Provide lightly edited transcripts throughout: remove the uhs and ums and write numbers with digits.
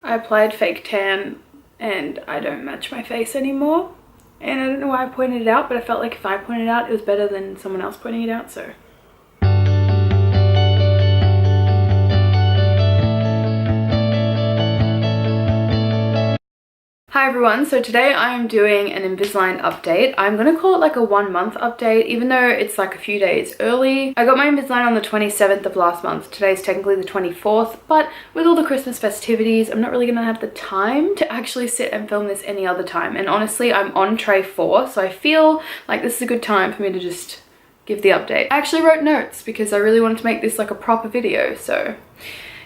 I applied fake tan and I don't match my face anymore. And I don't know why I pointed it out, but I felt like if I pointed it out, it was better than someone else pointing it out, so. Hi everyone, so today I'm doing an Invisalign update. I'm gonna call it like a 1 month update, even though it's like a few days early. I got my Invisalign on the 27th of last month. Today's technically the 24th, but with all the Christmas festivities, I'm not really gonna have the time to actually sit and film this any other time. And honestly, I'm on tray 4, so I feel like this is a good time for me to just give the update. I actually wrote notes because I really wanted to make this like a proper video, so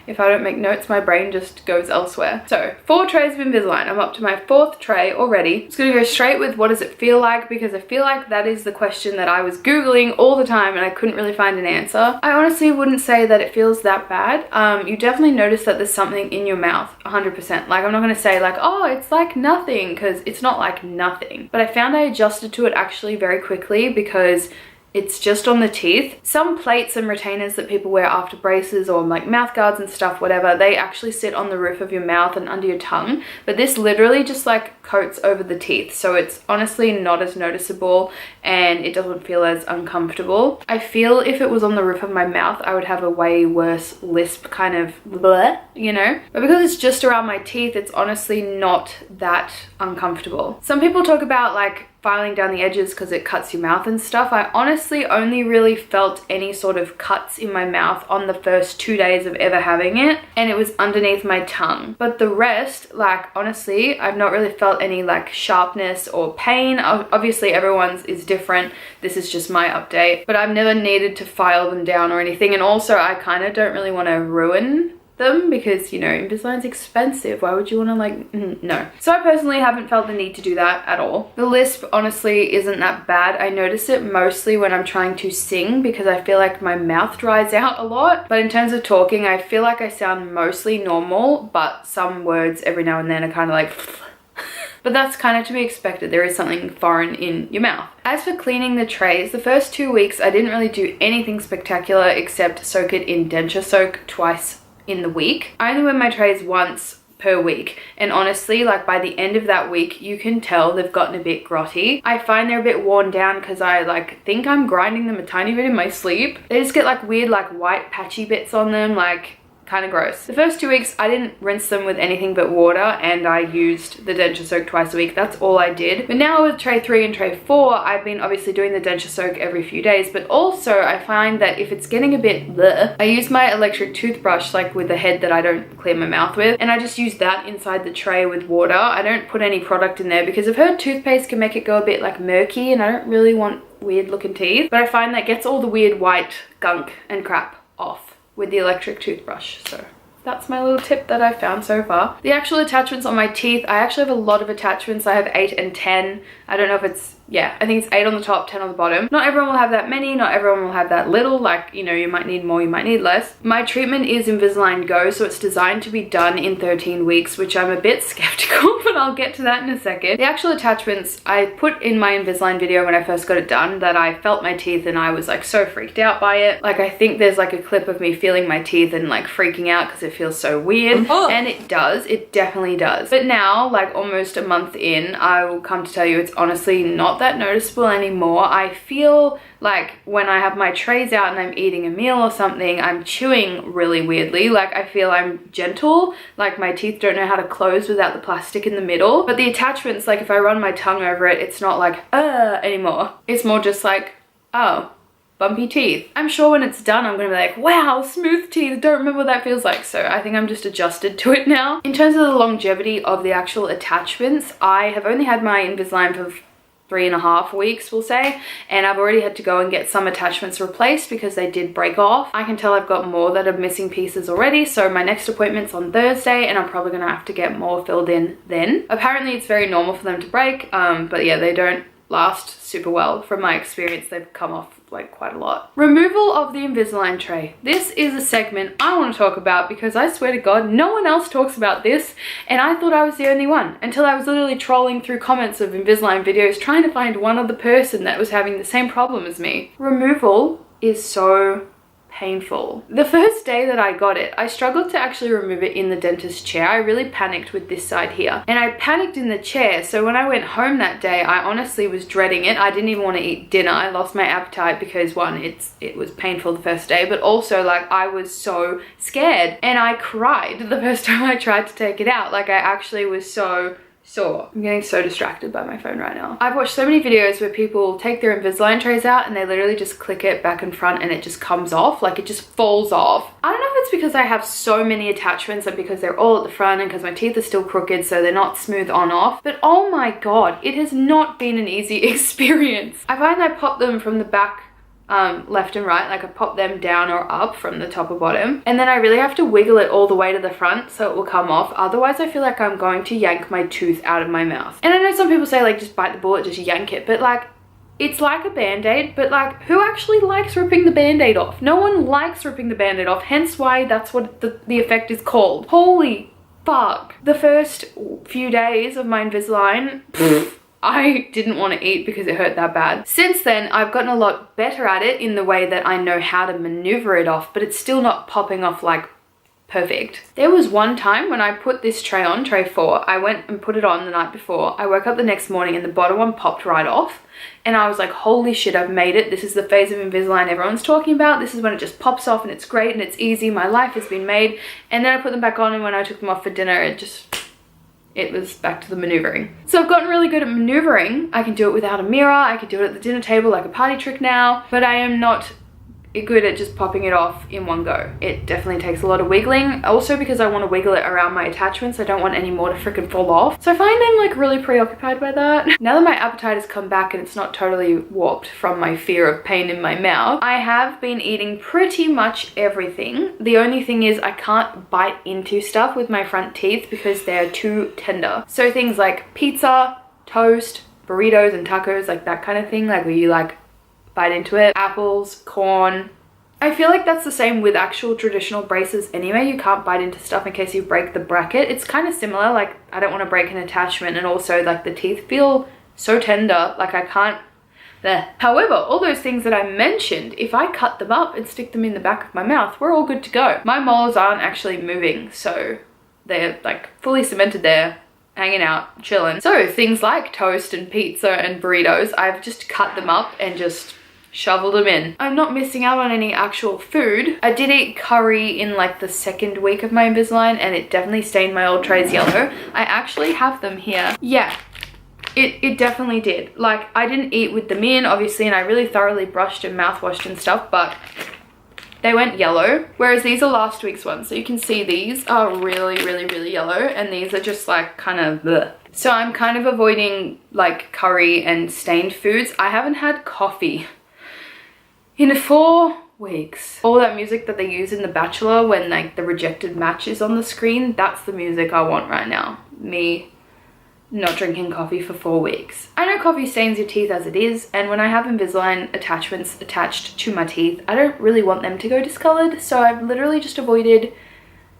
if I don't make notes, my brain just goes elsewhere. So 4 trays of Invisalign. I'm up to my 4th tray already. I'm just gonna go straight with what does it feel like, because I feel like that is the question that I was Googling all the time and I couldn't really find an answer. I honestly wouldn't say that it feels that bad. You definitely notice that there's something in your mouth, 100%. Like, I'm not gonna say like, oh, it's like nothing, because it's not like nothing. But I found I adjusted to it actually very quickly because it's just on the teeth. Some plates and retainers that people wear after braces or like mouth guards and stuff, whatever, they actually sit on the roof of your mouth and under your tongue, but this literally just like coats over the teeth, so it's honestly not as noticeable and it doesn't feel as uncomfortable. I feel if it was on the roof of my mouth, I would have a way worse lisp kind of bleh, you know, but because it's just around my teeth, it's honestly not that uncomfortable. Some people talk about like filing down the edges because it cuts your mouth and stuff. I honestly only really felt any sort of cuts in my mouth on the first 2 days of ever having it, and it was underneath my tongue. But the rest, like honestly, I've not really felt any like sharpness or pain. Obviously everyone's is different. This is just my update, but I've never needed to file them down or anything. And also I kind of don't really want to ruin them because, you know, Invisalign's expensive. Why would you want to like, no. So I personally haven't felt the need to do that at all. The lisp honestly isn't that bad. I notice it mostly when I'm trying to sing because I feel like my mouth dries out a lot. But in terms of talking, I feel like I sound mostly normal, but some words every now and then are kind of like but that's kind of to be expected. There is something foreign in your mouth. As for cleaning the trays, the first 2 weeks I didn't really do anything spectacular except soak it in denture soak twice in the week. I only wear my trays once per week, and honestly, like by the end of that week, you can tell they've gotten a bit grotty. I find they're a bit worn down because I like think I'm grinding them a tiny bit in my sleep. They just get like weird like white patchy bits on them, like kind of gross. The first 2 weeks I didn't rinse them with anything but water, and I used the denture soak twice a week. That's all I did. But now with tray 3 and tray 4, I've been obviously doing the denture soak every few days, but also I find that if it's getting a bit bleh, I use my electric toothbrush like with the head that I don't clear my mouth with, and I just use that inside the tray with water. I don't put any product in there because I've heard toothpaste can make it go a bit like murky, and I don't really want weird looking teeth, but I find that gets all the weird white gunk and crap off with the electric toothbrush. So that's my little tip that I've found so far. The actual attachments on my teeth, I actually have a lot of attachments. I have 8 and 10. I don't know if it's, yeah, I think it's 8 on the top, 10 on the bottom. Not everyone will have that many, not everyone will have that little, like, you know, you might need more, you might need less. My treatment is Invisalign Go, so it's designed to be done in 13 weeks, which I'm a bit skeptical, but I'll get to that in a second. The actual attachments, I put in my Invisalign video when I first got it done that I felt my teeth and I was like so freaked out by it. Like, I think there's like a clip of me feeling my teeth and like freaking out because it feels so weird. And it does, it definitely does. But now, like almost a month in, I will come to tell you it's honestly not that noticeable anymore. I feel like when I have my trays out and I'm eating a meal or something, I'm chewing really weirdly. Like I feel I'm gentle, like my teeth don't know how to close without the plastic in the middle. But the attachments, like if I run my tongue over it, it's not like anymore. It's more just like, oh, bumpy teeth. I'm sure when it's done, I'm gonna be like, wow, smooth teeth, don't remember what that feels like. So I think I'm just adjusted to it now. In terms of the longevity of the actual attachments, I have only had my Invisalign for 3.5 weeks, we'll say, and I've already had to go and get some attachments replaced because they did break off. I can tell I've got more that are missing pieces already, so my next appointment's on Thursday and I'm probably gonna have to get more filled in then. Apparently it's very normal for them to break, but yeah, they don't last super well. From my experience, they've come off like quite a lot. Removal of the Invisalign tray. This is a segment I want to talk about because I swear to God, no one else talks about this, and I thought I was the only one until I was literally trolling through comments of Invisalign videos trying to find one other person that was having the same problem as me. Removal is so painful. The first day that I got it, I struggled to actually remove it in the dentist chair. I really panicked with this side here, and I panicked in the chair. So when I went home that day, I honestly was dreading it. I didn't even want to eat dinner. I lost my appetite because one, it was painful the first day, but also like I was so scared, and I cried the first time I tried to take it out. Like I actually was so sore. I'm getting so distracted by my phone right now. I've watched so many videos where people take their Invisalign trays out and they literally just click it back and front and it just comes off, like it just falls off. I don't know if it's because I have so many attachments and because they're all at the front and because my teeth are still crooked so they're not smooth on off, but oh my god, it has not been an easy experience. I find I pop them from the back left and right, like I pop them down or up from the top or bottom, and then I really have to wiggle it all the way to the front so it will come off. Otherwise I feel like I'm going to yank my tooth out of my mouth. And I know some people say like just bite the bullet, just yank it, but like it's like a band-aid, but like who actually likes ripping the band-aid off? No one likes ripping the band-aid off, hence why that's what the effect is called. Holy fuck. The first few days of my Invisalign, I didn't want to eat because it hurt that bad. Since then, I've gotten a lot better at it in the way that I know how to maneuver it off, but it's still not popping off like perfect. There was one time when I put this tray on, tray 4, I went and put it on the night before. I woke up the next morning and the bottom one popped right off. And I was like, holy shit, I've made it. This is the phase of Invisalign everyone's talking about. This is when it just pops off and it's great and it's easy. My life has been made. And then I put them back on, and when I took them off for dinner, it was back to the maneuvering. So I've gotten really good at maneuvering. I can do it without a mirror. I can do it at the dinner table like a party trick now, but I am not good at just popping it off in one go. It definitely takes a lot of wiggling. Also because I want to wiggle it around my attachments. I don't want any more to freaking fall off. So I find I'm like really preoccupied by that. Now that my appetite has come back and it's not totally warped from my fear of pain in my mouth, I have been eating pretty much everything. The only thing is I can't bite into stuff with my front teeth because they're too tender. So things like pizza, toast, burritos and tacos, like that kind of thing, like where you like bite into it, apples, corn. I feel like that's the same with actual traditional braces anyway. You can't bite into stuff in case you break the bracket. It's kind of similar, like I don't want to break an attachment, and also like the teeth feel so tender, like I can't. However, all those things that I mentioned, if I cut them up and stick them in the back of my mouth, we're all good to go. My molars aren't actually moving, so they're like fully cemented there, hanging out, chilling. So things like toast and pizza and burritos, I've just cut them up and just shoveled them in. I'm not missing out on any actual food. I did eat curry in like the second week of my Invisalign and it definitely stained my old trays yellow. I actually have them here. Yeah, it definitely did. Like I didn't eat with them in obviously, and I really thoroughly brushed and mouthwashed and stuff, but they went yellow, whereas these are last week's ones. So you can see these are really yellow, and these are just like kind of bleh. So I'm kind of avoiding like curry and stained foods. I haven't had coffee in 4 weeks. All that music that they use in The Bachelor when like the rejected match is on the screen, that's the music I want right now. Me not drinking coffee for 4 weeks. I know coffee stains your teeth as it is, and when I have Invisalign attachments attached to my teeth, I don't really want them to go discolored, so I've literally just avoided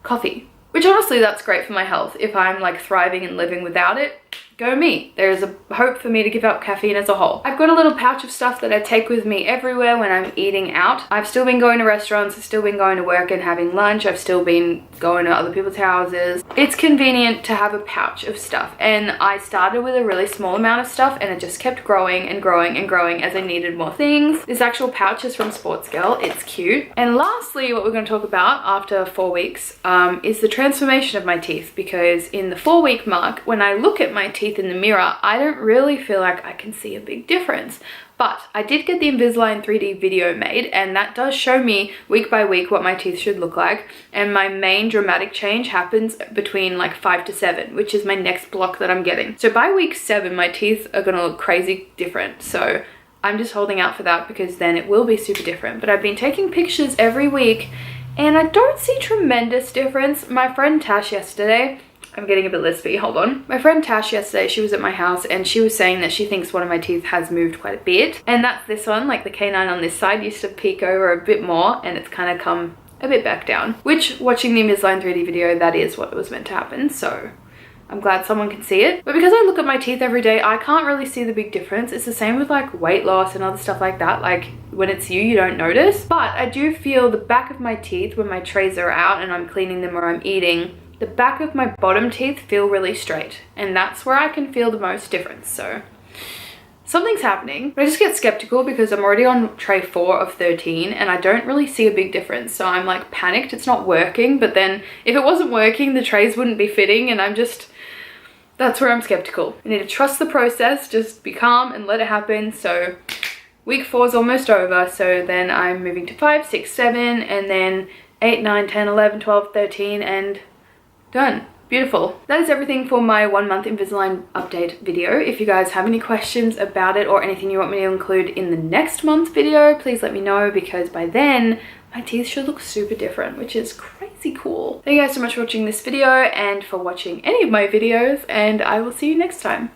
coffee. Which honestly, that's great for my health. If I'm like thriving and living without it, go me. There is a hope for me to give up caffeine as a whole. I've got a little pouch of stuff that I take with me everywhere when I'm eating out. I've still been going to restaurants, I've still been going to work and having lunch, I've still been going to other people's houses. It's convenient to have a pouch of stuff, and I started with a really small amount of stuff and it just kept growing and growing and growing as I needed more things. This actual pouch is from Sports Girl, it's cute. And lastly, what we're going to talk about after 4 weeks is the transformation of my teeth, because in the 4-week mark, when I look at my teeth in the mirror, I don't really feel like I can see a big difference. But I did get the Invisalign 3D video made, and that does show me week by week what my teeth should look like, and my main dramatic change happens between like 5 to 7, which is my next block that I'm getting. So by week 7 my teeth are gonna look crazy different, so I'm just holding out for that because then it will be super different. But I've been taking pictures every week and I don't see tremendous difference. My friend Tash yesterday, I'm getting a bit lispy, hold on. My friend Tash yesterday, she was at my house and she was saying that she thinks one of my teeth has moved quite a bit. And that's this one, like the canine on this side used to peek over a bit more and it's kind of come a bit back down. Which, watching the Invisalign 3D video, that is what was meant to happen. So I'm glad someone can see it. But because I look at my teeth every day, I can't really see the big difference. It's the same with like weight loss and other stuff like that. Like when it's you don't notice. But I do feel the back of my teeth when my trays are out and I'm cleaning them or I'm eating, the back of my bottom teeth feel really straight. And that's where I can feel the most difference. So something's happening. But I just get skeptical because I'm already on tray 4 of 13 and I don't really see a big difference. So I'm like panicked it's not working. But then if it wasn't working, the trays wouldn't be fitting, and that's where I'm skeptical. I need to trust the process, just be calm and let it happen. So week 4 is almost over. So then I'm moving to 5, 6, 7, and then 8, 9, 10, 11, 12, 13, and done. Beautiful. That is everything for my 1 month Invisalign update video. If you guys have any questions about it or anything you want me to include in the next month's video, please let me know, because by then my teeth should look super different, which is crazy cool. Thank you guys so much for watching this video and for watching any of my videos, and I will see you next time.